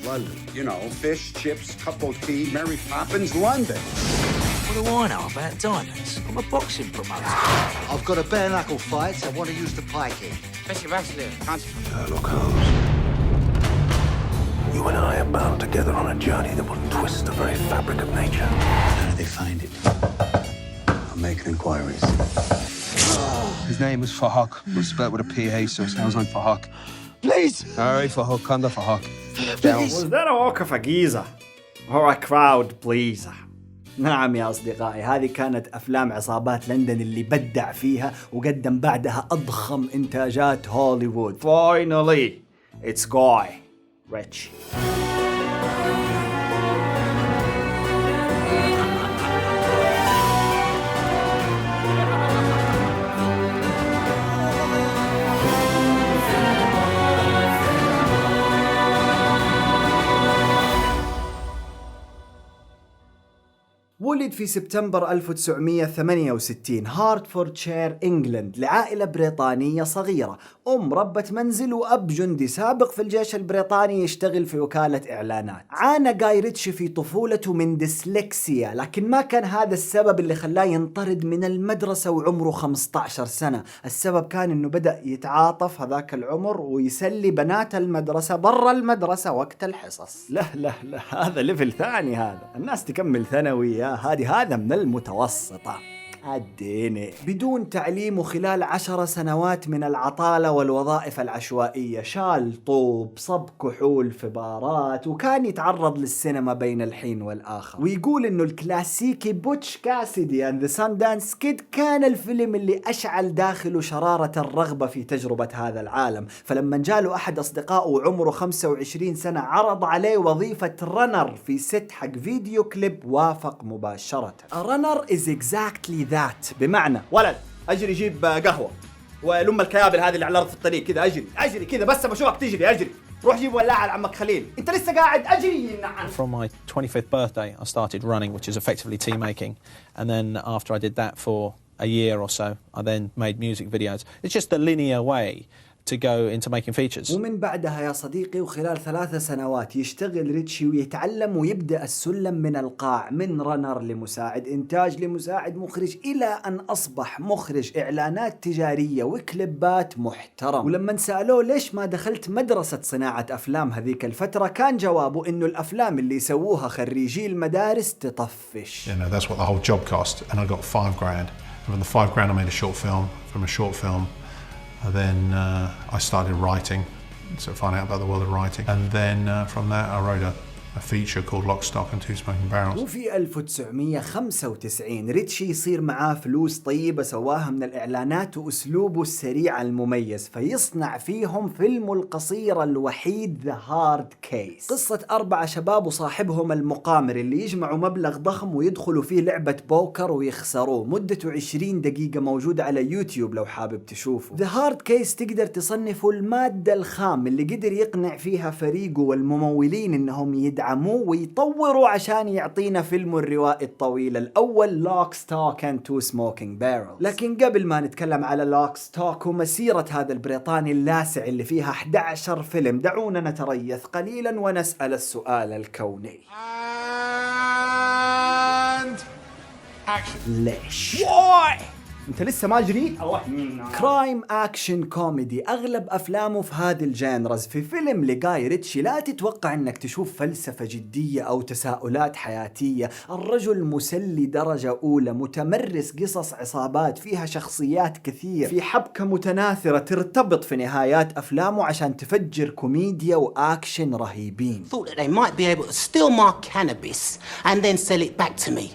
London. You know, fish, chips, cup of tea, Mary Poppins, London. What do I know about diamonds? I'm a boxing promoter. I've got a bare knuckle fight. I want to use the pike in. Especially wrestling. Sherlock Holmes. You and I are bound together on a journey that will twist the very fabric of nature. How do they find it? I'm making inquiries. His name was Fahak. It was spelled with a PH, so it sounds like Fahak. Please! All right, Fahak, Kanda Fahak. Please! Was that a walk of a geezer? Or a crowd pleaser? نعم يا أصدقائي، هذه كانت أفلام عصابات لندن اللي بدع فيها وقدم بعدها أضخم إنتاجات هوليوود. Finally, it's Guy Ritchie. ولد في سبتمبر 1968 هارتفوردشاير إنجلند لعائلة بريطانية صغيرة، أم ربة منزل وأب جندي سابق في الجيش البريطاني يشتغل في وكالة إعلانات. عانى جاي ريتشي في طفولته من ديسلكسيا، لكن ما كان هذا السبب اللي خلاه ينطرد من المدرسة وعمره 15 سنة. السبب كان إنه بدأ يتعاطف هذاك العمر ويسلي بنات المدرسة برا المدرسة وقت الحصص. لا لا لا، هذا ليفل ثاني، هذا الناس تكمل ثانوي، هذا من المتوسطة. الديني بدون تعليم وخلال 10 سنوات من العطالة والوظائف العشوائية، شال طوب، صب كحول في بارات، وكان يتعرض للسينما بين الحين والآخر. ويقول إنه الكلاسيكي بوتش كاسيدي and the Sundance Kid كان الفيلم اللي أشعل داخله شرارة الرغبة في تجربة هذا العالم. فلما جاله أحد أصدقائه وعمره 25 سنة عرض عليه وظيفة رنر في ست حق فيديو كليب، وافق مباشرة. A runner is exactly that. بمعنى ولد أجري جيب قهوة ولم الكيابل هذه اللي على الأرض في الطريق كذا، أجري كذا بس بشوفك تجري، أجري روح جيب ولاعة لعمك خليل، أنت لسه قاعد أجري. نعم. From my 25th birthday I started running, which is effectively tea making, and then after I did that for a year or so I then made music videos. It's just the linear way to go into making features. ومن بعدها يا صديقي وخلال 3 سنوات يشتغل ريتشي ويتعلم ويبدأ السلم من القاع، من رنر لمساعد إنتاج لمساعد مخرج، إلى أن أصبح مخرج إعلانات تجارية وكليبات محترم. ولما سألوه ليش ما دخلت مدرسة صناعة أفلام هذيك الفترة، كان جوابه إنه الأفلام اللي يسووها خريجي المدارس تطفش. You know, that's what the whole job cost, and I got $5 grand. And from the $5 I made a short film. From a short film then I started writing, so finding out about the world of writing, and then from that I wrote a feature called Lock, Stock and Two Smoking Barrels. وفي 1995 ريتشي يصير معاه فلوس طيبة سواها من الإعلانات وأسلوبه السريع المميز، فيصنع فيهم فيلمه القصير الوحيد The Hard Case، قصة 4 شباب وصاحبهم المقامر اللي يجمعوا مبلغ ضخم ويدخلوا فيه لعبة بوكر ويخسروه. مدته 20 دقيقة، موجودة على يوتيوب لو حابب تشوفه. The Hard Case تقدر تصنفه المادة الخام اللي قدر يقنع فيها فريقه والممولين إنهم يدعموه ويطوروا عشان يعطينا فيلم الروائي الطويل الأول Lock, Stock and Two Smoking Barrels. لكن قبل ما نتكلم على Lock, Stock ومسيرة هذا البريطاني اللاسع اللي فيها 11 فيلم، دعونا نتريث قليلا ونسأل السؤال الكوني. And action. ليش؟ Why؟ انت لسه ما جريت؟ كرايم اكشن كوميدي، اغلب افلامه في هذه الجانرز. في فيلم لجاي ريتشي لا تتوقع انك تشوف فلسفة جدية او تساؤلات حياتية، الرجل مسلي درجة اولى، متمرس قصص عصابات فيها شخصيات كثير، في حبكة متناثرة ترتبط في نهايات افلامه عشان تفجر كوميديا واكشن رهيبين. Thought that they might be able to steal my cannabis and then sell it back to me.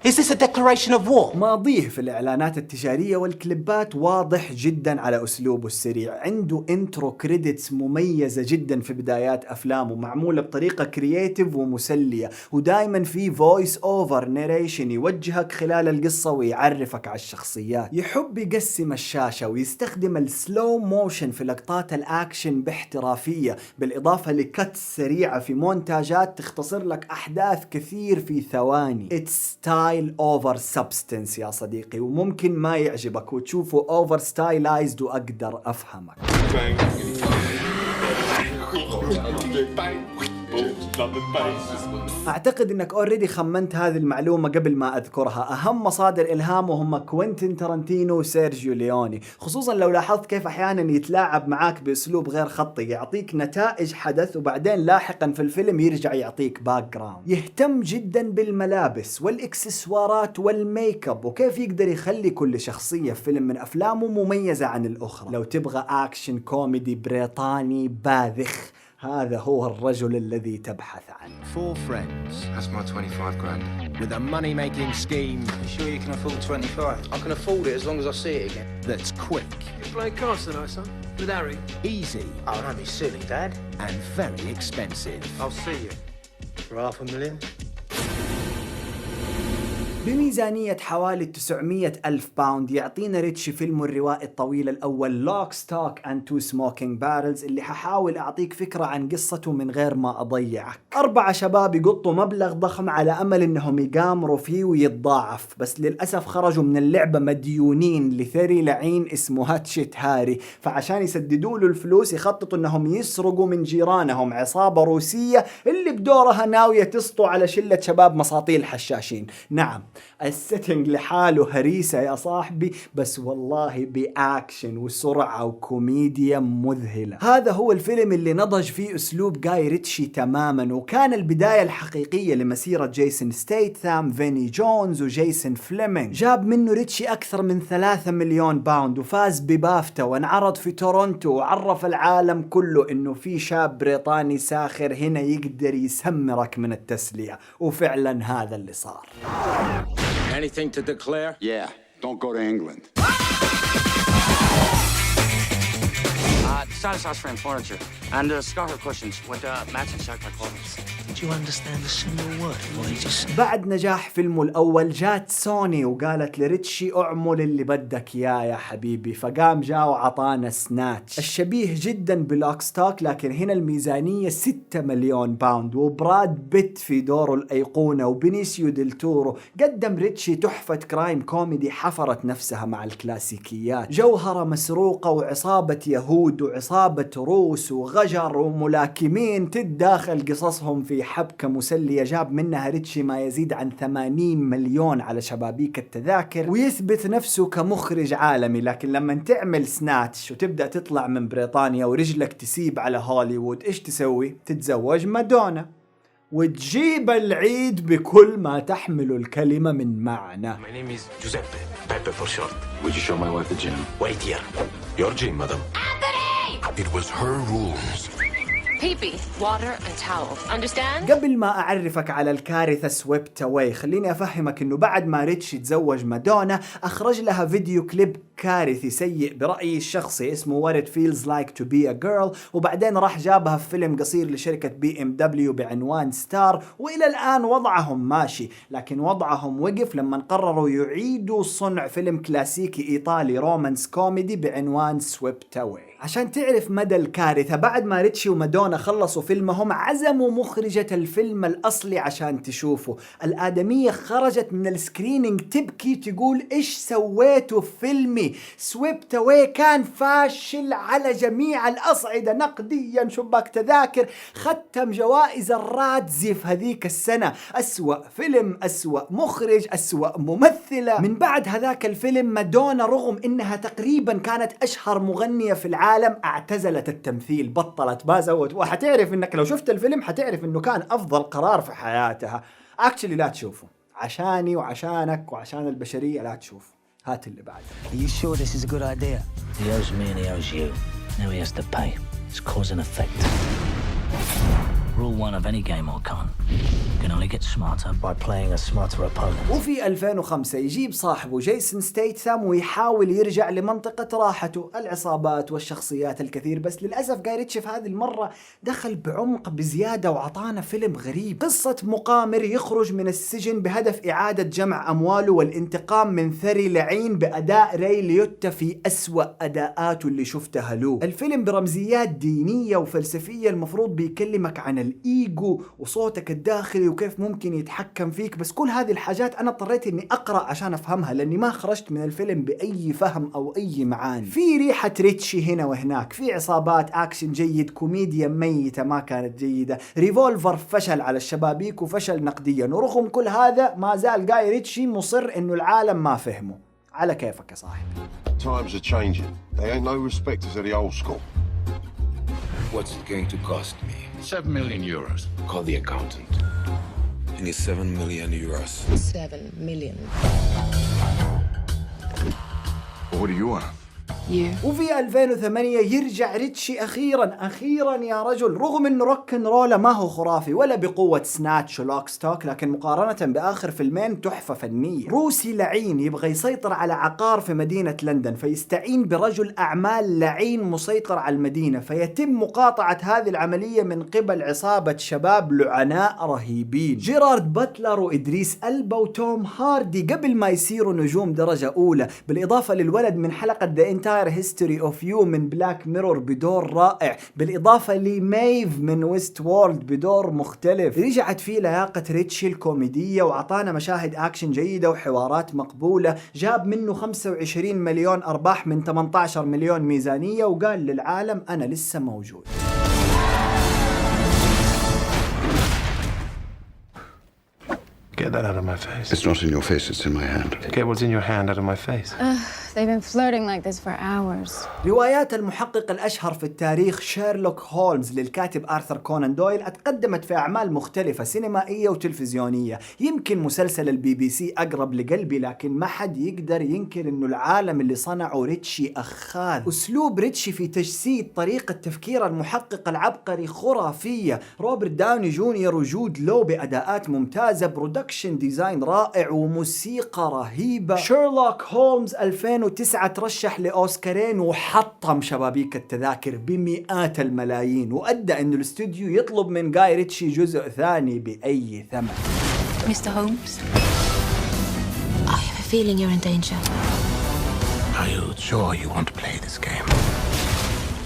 Is this a declaration of war? ماضيه في الإعلانات التجارية والكليبات واضح جدا على أسلوبه السريع، عنده انترو كريديتس مميزة جدا في بدايات أفلامه، معمولة بطريقة كرياتيف ومسلية، ودايما في فويس أوفر ناريشن يوجهك خلال القصة ويعرفك على الشخصيات. يحب يقسم الشاشة ويستخدم السلو موشن في لقطات الأكشن باحترافية، بالإضافة لكت سريعة في مونتاجات تختصر لك أحداث كثير في ثواني. It's style over substance يا صديقي، وممكن ما يعجبك وتشوفه over stylized وأقدر أفهمك. أعتقد أنك أوريدي خمنت هذه المعلومة قبل ما أذكرها. أهم مصادر إلهامه هم كوينتين تارانتينو وسيرجيو ليوني، خصوصا لو لاحظت كيف أحيانا يتلاعب معاك بأسلوب غير خطي، يعطيك نتائج حدث وبعدين لاحقا في الفيلم يرجع يعطيك باك جراوند. يهتم جدا بالملابس والإكسسوارات والميك اب وكيف يقدر يخلي كل شخصية في فيلم من أفلامه مميزة عن الأخرى. لو تبغى أكشن كوميدي بريطاني باذخ، هذا هو الرجل الذي تبحث عنه. 4 friends. That's my 25 grand. With a money-making scheme. You sure you can afford 25? I can afford it as long as I see it again. That's quick. You playing cards tonight, son? With Harry? Easy. Oh, don't be silly, Dad. And very expensive. I'll see you. For $500,000? بميزانية حوالي 900 ألف باوند يعطينا ريتشي فيلمه الروائي الطويل الأول لوك ستوك أند تو سموكينج بارلز، اللي ححاول أعطيك فكرة عن قصته من غير ما أضيعك. 4 شباب يقطوا مبلغ ضخم على أمل أنهم يقامروا فيه ويتضاعف، بس للأسف خرجوا من اللعبة مديونين لثري لعين اسمه هاتشيت هاري، فعشان يسددوا له الفلوس يخططوا أنهم يسرقوا من جيرانهم عصابة روسية اللي بدورها ناوية تسطو على شلة شباب مساطيل حشاشين. نعم، السيتنج لحاله هريسة يا صاحبي، بس والله بأكشن وسرعة وكوميديا مذهلة. هذا هو الفيلم اللي نضج فيه أسلوب جاي ريتشي تماما، وكان البداية الحقيقية لمسيرة جيسون ستيتثام، فيني جونز وجيسون فليمينج. جاب منه ريتشي أكثر من 3 مليون باوند وفاز ببافتا وانعرض في تورونتو وعرف العالم كله إنه في شاب بريطاني ساخر هنا يقدر يسمرك من التسلية، وفعلا هذا اللي صار. Anything to declare? Yeah, don't go to England. Stylish house frame furniture and scarf cushions with matching sci-fi clothes. Did you understand a single word of what he just said? بعد نجاح فيلمه الأول جات سوني وقالت لريتشي اعمل اللي بدك يا حبيبي، فقام جاء وعطانا سناتش الشبيه جدا بلوك ستوك، لكن هنا الميزانية 6 مليون باوند وبراد بيت في دوره الأيقونة وبنيسيو ديل تورو. قدم ريتشي تحفة كرايم كوميدي حفرت نفسها مع الكلاسيكيات، جوهرة مسروقة وعصابة يهود وعصابة روس وغجر وملاكمين تتداخل قصصهم في حبكة مسلية جاب منها ريتشي ما يزيد عن 80 مليون على شبابيك التذاكر، ويثبت نفسه كمخرج عالمي. لكن لما تعمل سناتش وتبدأ تطلع من بريطانيا ورجلك تسيب على هوليوود، إيش تسوي؟ تتزوج مادونا وتجيب العيد بكل ما تحمل الكلمة من معنى. My name is Giuseppe, Pepe for short. Would you show my wife the gym? Wait here. Your gym, madam. Anthony! It was her rules. Pee-pee, water and towel. Understand? قبل ما أعرفك على الكارثة سويبت أواي، خليني أفهمك إنه بعد ما ريتشي تزوج مادونا أخرج لها فيديو كليب كارثي سيء برأيي الشخصي اسمه What It Feels Like to Be a Girl، وبعدين راح جابها في فيلم قصير لشركة BMW بعنوان ستار، وإلى الآن وضعهم ماشي، لكن وضعهم وقف لما قرروا يعيدوا صنع فيلم كلاسيكي إيطالي رومانس كوميدي بعنوان سويبت أواي. عشان تعرف مدى الكارثة، بعد ما ريتشي ومادونا خلصوا فيلمهم عزموا مخرجة الفيلم الأصلي عشان تشوفه. الآدمية خرجت من السكرينينج تبكي تقول إيش سويتوا في فيلمي؟ سويبت أواي كان فاشل على جميع الأصعدة، نقديا، شباك تذاكر، ختم جوائز الرادزي في هذيك السنة، أسوأ فيلم، أسوأ مخرج، أسوأ ممثلة. من بعد هذاك الفيلم مادونا رغم إنها تقريبا كانت أشهر مغنية في العالم اعتزلت التمثيل، بطلت ما زودت. وحتعرف انك لو شفت الفيلم حتعرف انه كان افضل قرار في حياتها. اكشلي لا تشوفه، عشاني وعشانك وعشان البشرية لا تشوفه. هات اللي بعده. Are you sure this is a good idea? He owes me and he owes you. Now he has to pay. It's cause and effect. Rule 1 of any game or con. You can only get smarter by playing a smarter opponent. وفي 2005 يجيب صاحبه جيسون ستيتثام ويحاول يرجع لمنطقة راحته، العصابات والشخصيات الكثير، بس للأسف جاي ريتشي في هذه المرة دخل بعمق بزيادة وعطانا فيلم غريب، قصة مقامر يخرج من السجن بهدف إعادة جمع أمواله والانتقام من ثري لعين بأداء راي ليوتا في أسوأ أداءاته اللي شفتها له. الفيلم برمزيات دينية وفلسفية، المفروض بيكلمك عن الإيجو وصوتك الداخلي يسوي وكيف ممكن يتحكم فيك، بس كل هذه الحاجات أنا اضطريت إني أقرأ عشان أفهمها، لأني ما خرجت من الفيلم بأي فهم أو أي معاني. في ريحة ريتشي هنا وهناك، في عصابات، أكشن جيد، كوميديا ميتة ما كانت جيدة، ريفولفر فشل على الشبابيك وفشل نقديا، ورغم كل هذا ما زال جاي ريتشي مصر إنه العالم ما فهمه. على كيفك يا صاحبي. Times are changing. They ain't no respecters of the old school. What's it going to cost me? 7 million euros. Call the accountant. I need 7 million euros. 7 million. What do you want? وفي 2008 يرجع ريتشي أخيرا يا رجل، رغم انه روكن رولا ما هو خرافي ولا بقوة سناتش ولوك ستوك، لكن مقارنة بآخر فيلمين تحفة فنية. روسي لعين يبغى يسيطر على عقار في مدينة لندن، فيستعين برجل أعمال لعين مسيطر على المدينة، فيتم مقاطعة هذه العملية من قبل عصابة شباب لعناء رهيبين، جيرارد باتلر وإدريس ألبا وتوم هاردي قبل ما يصيروا نجوم درجة أولى، بالإضافة للولد من حلقة The Entire History of You من بلاك ميرور بدور رائع، بالإضافة لميف من ويست وورلد بدور مختلف. رجعت فيه لياقة ريتشي الكوميدية وعطانا مشاهد أكشن جيدة وحوارات مقبولة، جاب منه 25 مليون أرباح من 18 مليون ميزانية، وقال للعالم أنا لسه موجود. Get that out of my face. It's not in your face, it's in my hand. Get what's in your hand out of my face. They've been flirting like this for hours. روايات المحقق الأشهر في التاريخ شيرلوك هولمز للكاتب آرثر كونان دويل اتقدمت في أعمال مختلفة سينمائية وتلفزيونية. يمكن مسلسل البي بي سي أقرب لقلبي، لكن ما حد يقدر ينكر إنه العالم اللي صنعه ريتشي أخاذ. أسلوب ريتشي في تجسيد طريقة تفكير المحقق العبقري خرافية. روبرت داوني جونيور وجود لو بأداءات ممتازة، برودكشن ديزاين رائع وموسيقى رهيبة. شيرلوك هولمز 2009 ترشح لأوسكارين وحطم شبابيك التذاكر بمئات الملايين، وأدى أنه الاستوديو يطلب من جاي ريتشي جزء ثاني بأي ثمن. Mr. Holmes, I have a feeling you're in danger. Are you sure you want to play this game?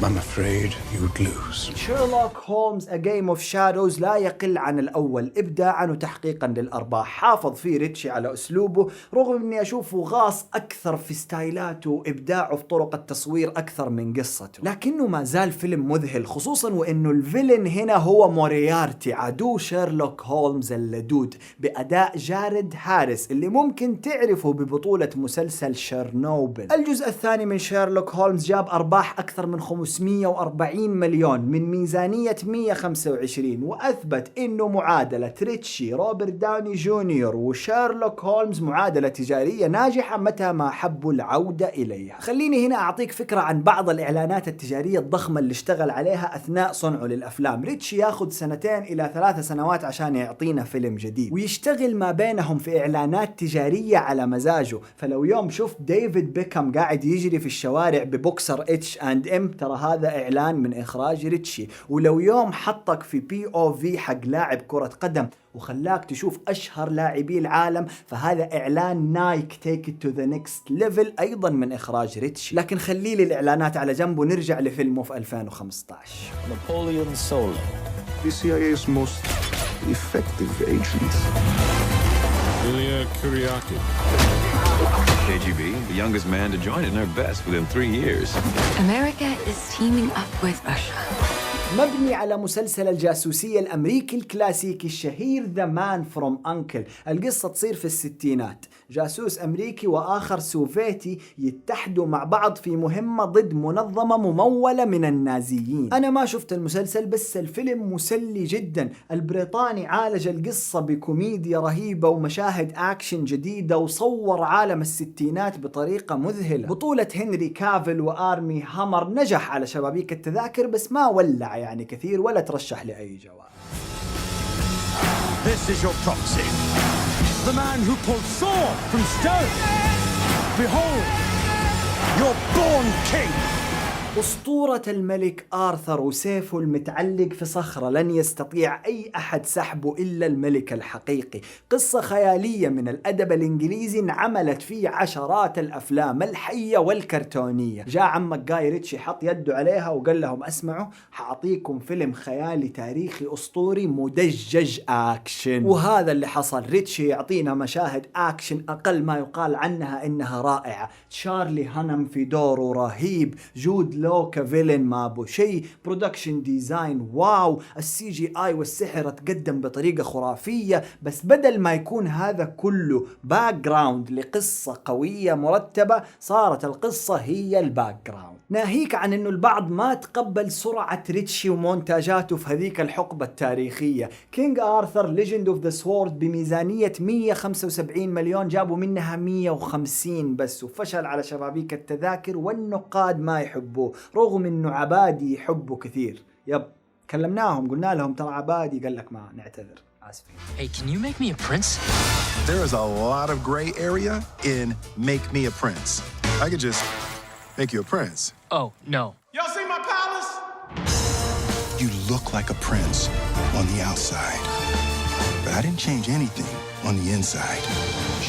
I'm afraid you'd lose. شيرلوك هولمز A Game of Shadows لا يقل عن الأول إبداعا وتحقيقا للأرباح. حافظ فيه ريتشي على أسلوبه، رغم أني أشوفه غاص أكثر في ستايلاته وإبداعه في طرق التصوير أكثر من قصته، لكنه ما زال فيلم مذهل، خصوصا وأنه الفيلن هنا هو موريارتي عدو شيرلوك هولمز اللدود بأداء جارد هاريس اللي ممكن تعرفه ببطولة مسلسل شيرنوبل. الجزء الثاني من شيرلوك هولمز جاب أرباح أكثر من 540 مليون من ميزانية 125، وأثبت إنه معادلة ريتشي، روبرت داوني جونيور وشيرلوك هولمز معادلة تجارية ناجحة متى ما حبوا العودة إليها. خليني هنا أعطيك فكرة عن بعض الإعلانات التجارية الضخمة اللي اشتغل عليها أثناء صنعه للأفلام. ريتشي ياخذ 2 إلى 3 سنوات عشان يعطينا فيلم جديد، ويشتغل ما بينهم في إعلانات تجارية على مزاجه. فلو يوم شفت ديفيد بيكهام قاعد يجري في الشوارع ببوكسر H&M، ترى هذا إعلان من إخراج ريتشي. ولو يوم حطك في POV حق لاعب كرة قدم وخلاك تشوف أشهر لاعبي العالم، فهذا إعلان نايك Take it to the next level أيضا من إخراج ريتشي. لكن خلي لي الإعلانات على جنب ونرجع لفيلمه في 2015. Napoleon Solo. The CIA's most effective agent. Ilya Kuryakov. KGB, the youngest man to join it in their best within 3 years. America is teaming up with Russia. مبني على مسلسل الجاسوسية الأمريكي الكلاسيكي الشهير The Man from Uncle. القصة تصير في الستينات، جاسوس أمريكي وآخر سوفيتي يتحدوا مع بعض في مهمة ضد منظمة ممولة من النازيين. أنا ما شفت المسلسل بس الفيلم مسلي جدا. البريطاني عالج القصة بكوميديا رهيبة ومشاهد أكشن جديدة، وصور عالم الستينات بطريقة مذهلة. بطولة هنري كافيل وآرمي هامر. نجح على شبابيك التذاكر بس ما ولع يعني كثير ولا ترشح لأي جوائز. This is your proxy, the man who pulled Thor from stone. Behold, your born king. أسطورة الملك آرثر وسيفه المتعلق في صخرة لن يستطيع أي أحد سحبه إلا الملك الحقيقي. قصة خيالية من الأدب الإنجليزي انعملت فيه عشرات الأفلام الحية والكرتونية. جاء عمك جاي ريتشي حط يده عليها وقال لهم اسمعوا حأعطيكم فيلم خيالي تاريخي أسطوري مدجج أكشن. وهذا اللي حصل. ريتشي يعطينا مشاهد أكشن أقل ما يقال عنها إنها رائعة. تشارلي هانم في دوره رهيب. جود لو كفيلن ما ابو شيء. برودكشن ديزاين واو. السي جي اي والسحر تقدم بطريقة خرافية. بس بدل ما يكون هذا كله باك جراوند لقصة قوية مرتبة صارت القصة هي الباك جراوند. ناهيك عن انه البعض ما تقبل سرعة ريتشي ومونتاجاته في هذيك الحقبة التاريخية. كينج آرثر ليجند اوف ذا سوورد بميزانية 175 مليون جابوا منها 150 بس، وفشل على شبابيك التذاكر والنقاد ما يحبوه رغم انه عبادي يحبه كثير. يب كلمناهم قلنا لهم ترى عبادي، قال لك ما نعتذر آسفين. Hey, can you make me a prince? There is a lot of gray area in make me a prince. I could just make you a prince. Oh, no. Y'all see my palace? You look like a prince on the outside, but I didn't change anything on the inside.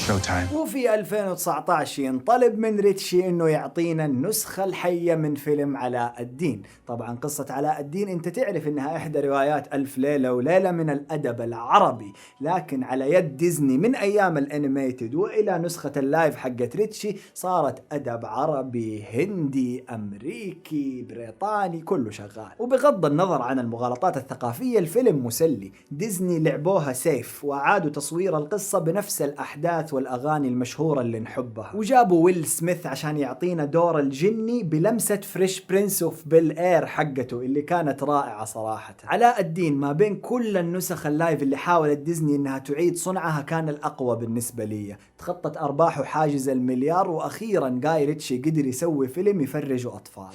Showtime. وفي 2019 ينطلب من ريتشي انه يعطينا النسخة الحية من فيلم علاء الدين. طبعا قصة علاء الدين انت تعرف انها احدى روايات ألف ليلة وليلة من الادب العربي، لكن على يد ديزني من ايام الانيميتد والى نسخة اللايف حقت ريتشي صارت ادب عربي هندي امريكي بريطاني كله شغال. وبغض النظر عن المغالطات الثقافية الفيلم مسلي. ديزني لعبوها سيف واعادوا تصوير القصة بنفس الاحداث والاغاني المشهورة اللي نحبها، وجابوا ويل سميث عشان يعطينا دور الجني بلمسة فريش برنس اوف بيل اير حقته اللي كانت رائعة صراحة. علاء الدين ما بين كل النسخ اللايف اللي حاولت ديزني انها تعيد صنعها كان الاقوى بالنسبة لي. تخطت ارباحه حاجز المليار، واخيرا جاي ريتشي قدر يسوي فيلم يفرجوا اطفال.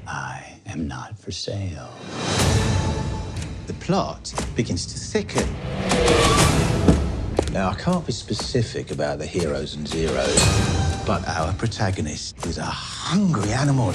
I am not for sale. The plot begins to thicken. Now, I can't be specific about the heroes and zeros, but our protagonist is a hungry animal.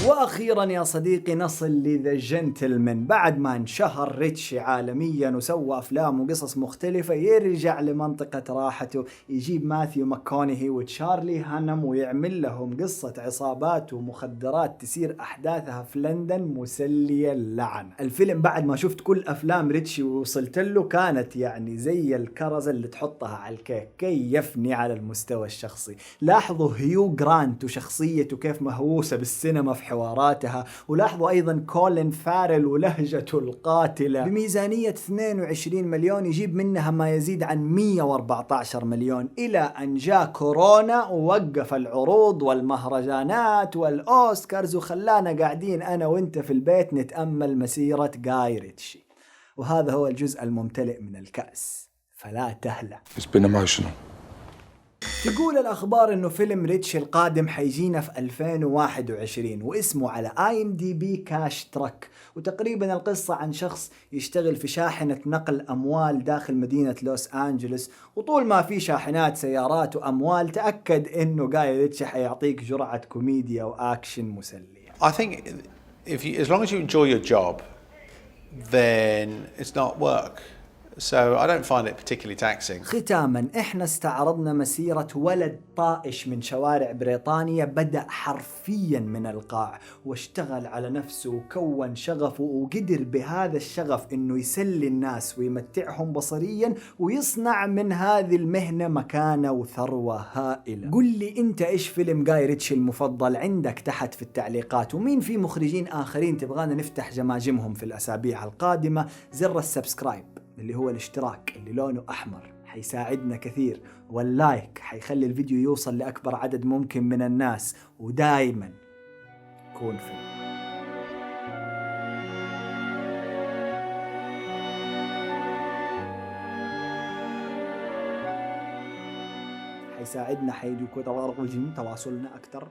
واخيرا يا صديقي نصل لذا جنتلمان. بعد ما انشهر ريتشي عالميا وسوى افلام وقصص مختلفة يرجع لمنطقة راحته، يجيب ماثيو ماكونهي وتشارلي هانم ويعمل لهم قصة عصابات ومخدرات تسير احداثها في لندن مسلية اللعن. الفيلم بعد ما شفت كل افلام ريتشي ووصلت له كانت يعني زي الكرزة اللي تحطها على الكيك، كيفني على المستوى الشخصي. لاحظوا هيو جرانت وشخصيته كيف مهووسة بالسينما في حواراتها، ولاحظوا ايضا كولين فارل ولهجته القاتلة. بميزانية 22 مليون يجيب منها ما يزيد عن 114 مليون، الى ان جاء كورونا ووقف العروض والمهرجانات والاوسكارز وخلانا قاعدين انا وانت في البيت نتأمل مسيرة جاي ريتشي. وهذا هو الجزء الممتلئ من الكأس، فلا تهلع. It's been emotional. تقول الأخبار إنه فيلم ريتشي القادم حيجينا في 2021 واسمه على IMDb كاش تراك، وتقريبا القصة عن شخص يشتغل في شاحنة نقل أموال داخل مدينة لوس أنجلوس، وطول ما في شاحنات سيارات وأموال تأكد إنه جاي ريتشي حيعطيك جرعة كوميديا وأكشن مسلية. I think as long as you enjoy your job, then it's not work. So I don't find it particularly taxing. ختاما احنا استعرضنا مسيرة ولد طائش من شوارع بريطانيا بدأ حرفيا من القاع واشتغل على نفسه وكون شغفه، وقدر بهذا الشغف انه يسلي الناس ويمتعهم بصريا ويصنع من هذه المهنة مكانة وثروة هائلة. قل لي انت ايش فيلم جاي ريتشي المفضل عندك تحت في التعليقات، ومين في مخرجين اخرين تبغانا نفتح جماجمهم في الاسابيع القادمة. زر السبسكرايب اللي هو الاشتراك اللي لونه أحمر حيساعدنا كثير، واللايك حيخلي الفيديو يوصل لأكبر عدد ممكن من الناس، ودايما كون فيلم. حيساعدنا حيدوكو تواصلنا أكتر.